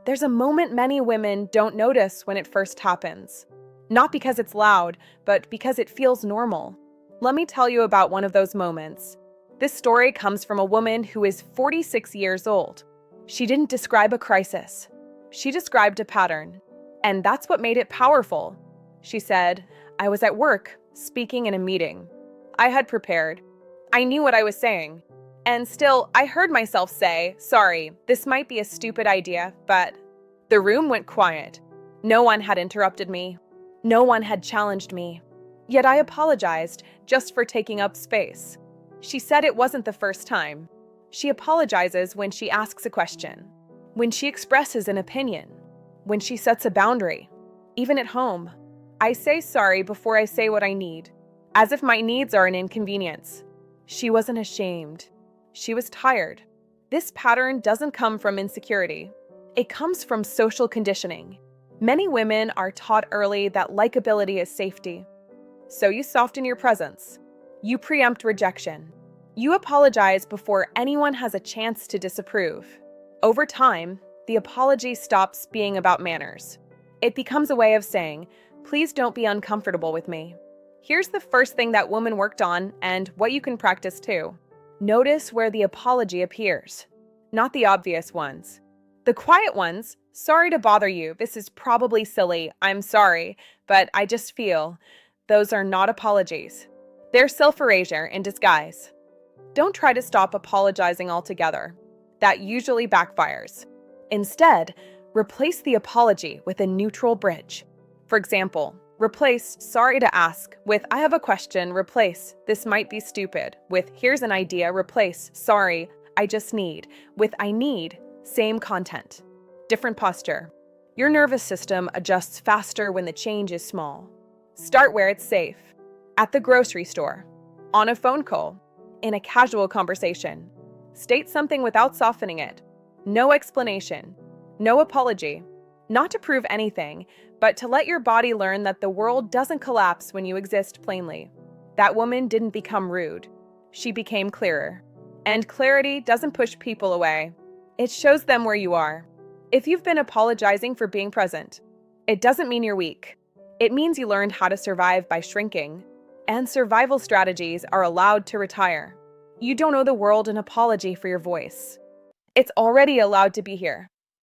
There's a moment many women don't notice when it first happens. Not because it's loud, but because it feels normal. Let me tell you about one of those moments. This story comes from a woman who is 46 years old. She didn't describe a crisis. She described a pattern. And that's what made it powerful. She said, "I was at work, speaking in a meeting. I had prepared. I knew what I was saying. And still, I heard myself say, 'Sorry, this might be a stupid idea,' but..." The room went quiet. No one had interrupted me. No one had challenged me. Yet I apologized just for taking up space. She said it wasn't the first time. She apologizes when she asks a question, when she expresses an opinion, when she sets a boundary. Even at home, I say sorry before I say what I need, as if my needs are an inconvenience. She wasn't ashamed. She was tired. This pattern doesn't come from insecurity. It comes from social conditioning. Many women are taught early that likability is safety. So you soften your presence. You preempt rejection. You apologize before anyone has a chance to disapprove. Over time, the apology stops being about manners. It becomes a way of saying, "Please don't be uncomfortable with me." Here's the first thing that woman worked on and what you can practice too. Notice where the apology appears, not the obvious ones. The quiet ones, "Sorry to bother you, this is probably silly, I'm sorry, but I just feel," those are not apologies. They're self-erasure in disguise. Don't try to stop apologizing altogether. That usually backfires. Instead, replace the apology with a neutral bridge. For example, replace "sorry to ask" with "I have a question." Replace "this might be stupid" with "here's an idea." Replace "sorry, I just need" with "I need." Same content, different posture. Your nervous system adjusts faster when the change is small. Start where it's safe. At the grocery store, on a phone call, in a casual conversation. State something without softening it. No explanation, no apology. Not to prove anything, but to let your body learn that the world doesn't collapse when you exist plainly. That woman didn't become rude. She became clearer. And clarity doesn't push people away. It shows them where you are. If you've been apologizing for being present, it doesn't mean you're weak. It means you learned how to survive by shrinking. And survival strategies are allowed to retire. You don't owe the world an apology for your voice. It's already allowed to be here.